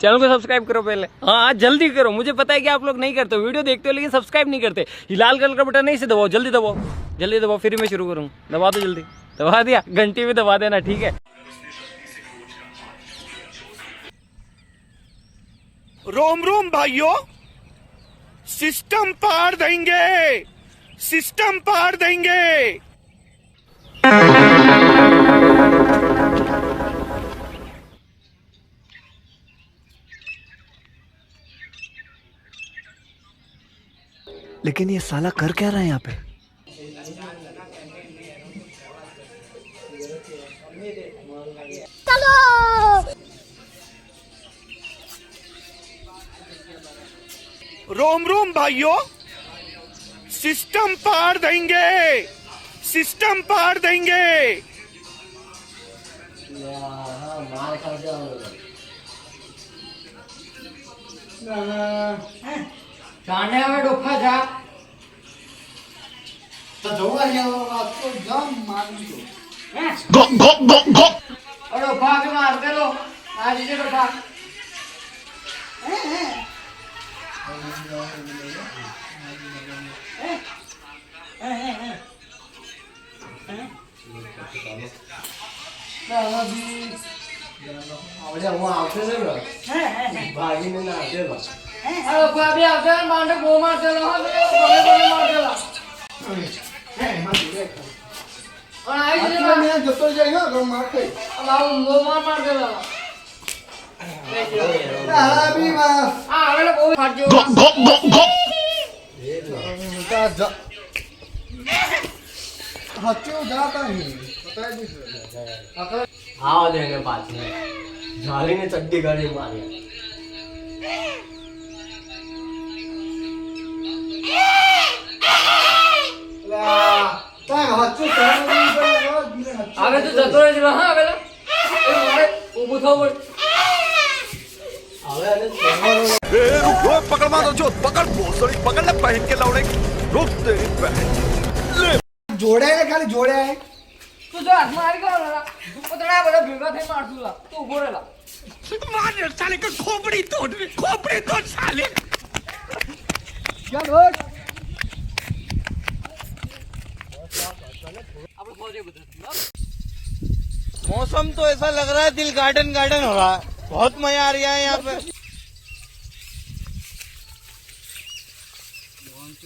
Channel को subscribe करो पहले। हाँ जल्दी करो, मुझे पता है कि आप लोग नहीं करते हो, वीडियो देखते हो लेकिन सब्सक्राइब नहीं करते। ये लाल कलर का बटन नहीं से दबाओ, जल्दी दबाओ, जल्दी दबाओ, फिर मैं शुरू करूँ। दबा दो जल्दी, दबा दिया, घंटी भी दबा देना, ठीक है। रोम रोम भाइयों, सिस्टम पार देंगे, सिस्टम पार देंगे। लेकिन ये साला कर क्या रहा है यहाँ पे? रोम रोम भाइयों, सिस्टम पार देंगे, सिस्टम पार देंगे। જાણે હવે ડોફા જા તો જોવા જાવ વાત તો જમ મારું છું ગો ગો ગો ગો ડોફા કે માર પેલો આજે જે ડોફા આવડે હું આવશે ને ભાગીને ના દેવા ડોફા બી આવશે માંડે બહુ મારતેલો હવે બને મારતેલા અને આવી જે મેં જતો જાય હો માર ખાઈ બાબુ બહુ મારતેલા આ બી માં આ હવે બહુ ફાટ્યો ગો ગો ગો ગો હચ્ચો જાતા નહીં બતાય દી આવા દે ને પાછી ઝાલીને ચડ્ડી ગાડી મારી કાય હચ્ચો તારા હવે તો જતો રહે છે હા હવે એ મારે ઊભું થવું પડે ए रुको, पकड़ मारो जो पकड़ भोसड़ी पकड़ ले पहन के लौड़े रुक तेरी बहन ले જોડાય ખાલી જોડાય તું જો હાથ મારી ગયો ને પોતડા બધા ભેગા થઈ મારતું લા તું ઉભો રહેલા मार साले का खोपड़ी तोड़ साले। ચાલ હોટ આપણે પહોંચે બધા मौसम तो ऐसा लग रहा है दिल गार्डन गार्डन हो रहा है बहुत मजा आ रहा है यहाँ पे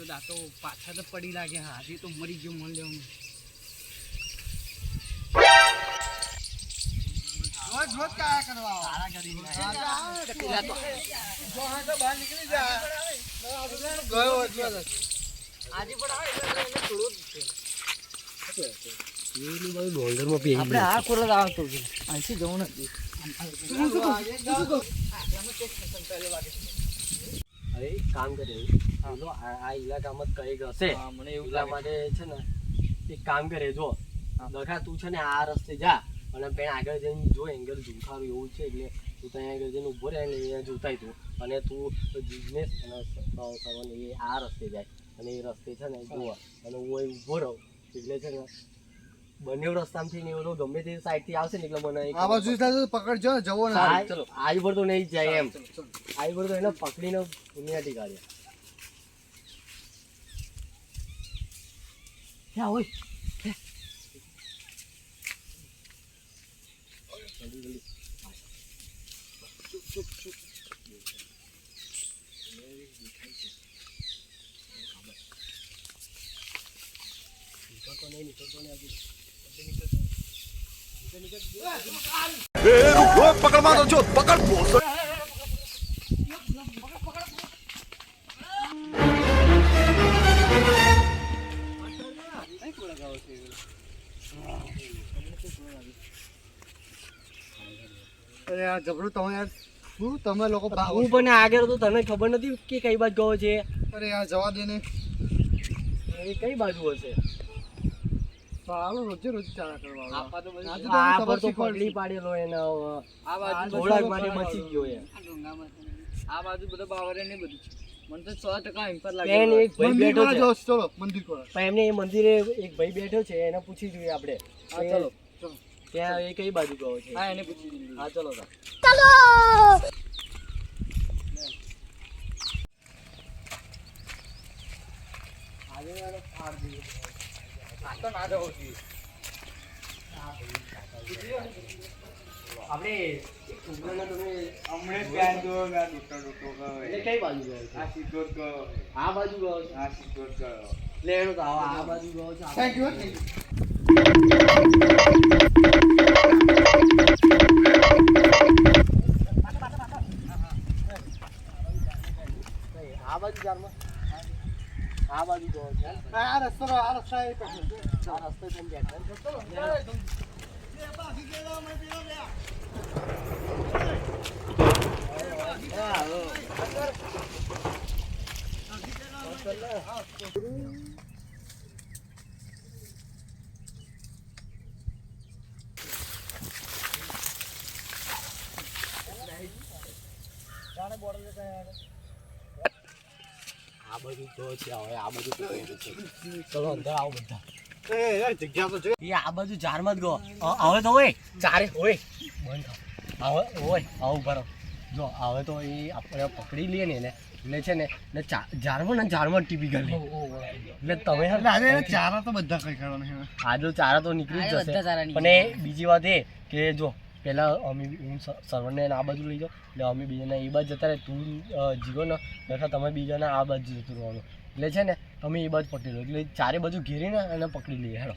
દાતો પાછા તો પડી લાગે હા આજે તો મરી ગયો મન લેવાનું રોજ રોજ કાયા કરવા સારા કરી જો હા તો બહાર નીકળી જા ગયો એટલે આજે પણ આવે એટલે થોડું આપણે આ કોરલ આવતો અહીંથી જવું નથી અરે કામ કરે આ ઇલાકામાં કઈક હશે મને એવું એટલા માટે છે ને એક કામ કરે જો દખા તું છે ને આ રસ્તે જા અને પેણ આગળ જઈને જો એંગલ ઝુમખારું એવું છે એટલે તું ત્યાં આગળ જઈને ઊભો રહે ને અહીંયા જોતાય તું અને તું બિઝનેસ અને કરવાનું એ આ રસ્તે જાય અને એ રસ્તે છે ને જુઓ અને હું અહીં ઊભો રહું એટલે છે ને બંને રસ્તામાંથી ને એવો ગમે તે સાઈડથી આવશે ને એટલે મને આ બાજુ પકડજો જવો ને ચલો આજ પર તો નહીં જ જાય એમ આજ પર તો એને પકડીને દુનિયાથી કાઢ્યા ક્યાં હોય જલ્દી ए रुको, पकड़ मारो जो पकड़ भोसड़ी અરે યાર જબરું તમે યાર શું તમે લોકો હું પણ આગળ તો તને ખબર નથી કે કઈ બાજુ ગયો છે અરે યાર જવા દે ને એ કઈ બાજુ હશે સારું રોજે રોજ ચાલા કરવા આપા તો બધું આજે આ તો પર તો ખબર પકડી પાડેલો એને આ બાજુ થોડાક માટે બચી ગયો એ આ બાજુ બધા બાવરે ને બધું મને તો 100% હિંમત લાગે બેન એક ભાઈ મંદિર બેઠો પર છે જાઓ ચલો મંદિર પર પણ એમને એ મંદિરે એક ભાઈ બેઠો છે એને પૂછી જોઈએ આપણે હા ચલો ચલો ત્યાં એ કઈ બાજુ ગયો છે હા એને પૂછી દીધું હા ચલો ના જવું જોઈએ. આપણે એક છોકરાને તમે હમણે ત્યાં જો આ ડૂટો ગયો એટલે કઈ બાજુ ગયો છે? આ સીધો જ ગયો આ બાજુ ગયો છે? આ સીધો જ ગયો એટલે એનો તો આ બાજુ ગયો છે. થેન્ક યુ આ બાજુ જારમાં આ બાજુ ગયો છે. આ રસ્તો આ રસ્તો કેમ જાય? આ બધું તો છે. હવે આ બધું ચલો અંદર આવો બધા. જગ્યા તો એ આ બાજુ ઝાડમાં જ ગયો. હવે તો હોય ચારે હોય બંધ થાવ. હવે હોય આવું ભરો જો. હવે તો એ આપણે પકડી લઈએ ને એને એટલે છે ને ઝાડમાં ટીપી કરી લે. એટલે તમે ચારા તો બધા કઈ કરવાના છે. આજો ચારા તો નીકળી જ જશે. પણ એ બીજી વાત એ કે જો પહેલાં અમે હું સર્વરને આ બાજુ લઈ જાઉં એટલે અમે બીજાના એ બાજુ જતા રહે. તું જીવો ને અથવા તમે બીજાના આ બાજુ જતું રહેવાનું. એટલે છે ને તમે એ બાજુ પકડી લો એટલે ચારે બાજુ ઘેરીને એને પકડી લઈએ. હેડો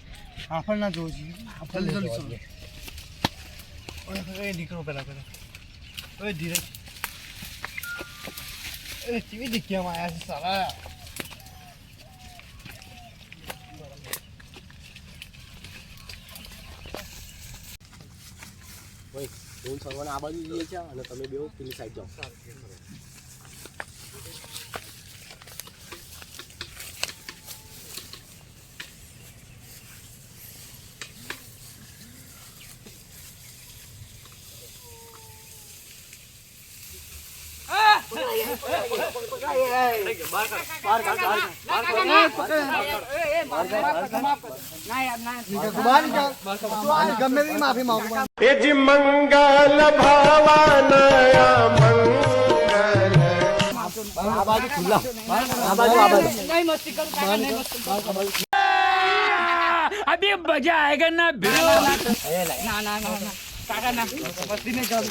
આપણને ના જોવું જોઈએ. જલ્દી નીકળો પેલા ઓય ધીરજ. કેવી જગ્યામાં આવ્યા છે સારા. ભાઈ હું સર્વરને આ બાજુ જઈએ છીએ અને તમે બે પેલી સાઈડ જાઓ. ગમે તેની માફી માંગુ. આ બાજુ ખુલ્લા આ બાજુ નહીં મસ્તી કરું કાકા, નહીં મસ્તી કરું. अभी मजा आएगा ना भिड़ो. ના ના ના ના. કાકા ના મસ્તી નહીં કરું.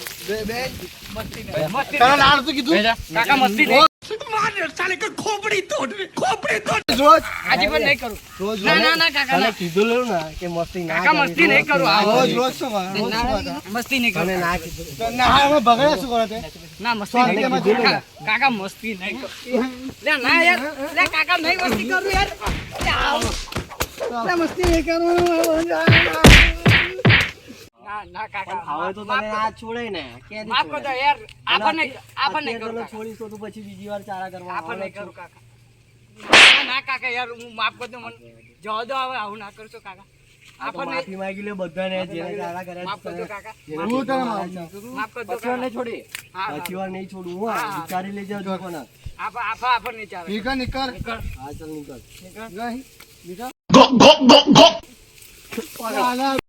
મસ્તી નહીં. મસ્તી તારા લાડ તો કીધું. કાકા મસ્તી નહીં. રોજ આજે પણ નહીં કરું. રોજ ના ના ના કાકા તને ના. કીધું લેવું ને કે મસ્તી ના કાકા મસ્તી નહીં કરું. રોજ રોજ શું કરે? રોજ ના, શું ના, કરે? મસ્તી નહીં કરું. તને ના કીધું. ના હવે બગડ્યા શું કરે તે? ના મસ્તી નહીં સ્વાગતમાં કરું. જોડેલા. કાકા મસ્તી નહીં કરું. લે ના યાર. લે કાકા નહીં મસ્તી કરું યાર. લે આવ. લે મસ્તી નહીં કરવાનું. ના ના કાકા. હવે તો તને આ છોડે ને ક્યાંથી માફ કરજો છોડે? યાર. આપણને આપણને અત્યારે કરું તો કાકા. છોડીશ તો તું પછી બીજી વાર ચારા કરવા આપણને આવવાનો કરું છું. કાકા. ના ના કાકા યાર હું માફ કરજો મને. જવા દો હવે આવું ના કરશો કાકા. આ તો આપણને માફી માંગી લે બધાને જેને ચારા કર્યા માફ કરજો છે. કાકા. જેને હું તને છોડ્યા માફ છે. માફ કરજો પછી વાર નહીં કાકા. છોડી. હા, હા. પછી વાર નહીં છોડું હું. હા. વિચારી લેજે હજુ કોને. આપણને ચાલે. નીકળ નીકળ. હા ચાલ નીકળ. નીકળ. નીકળ.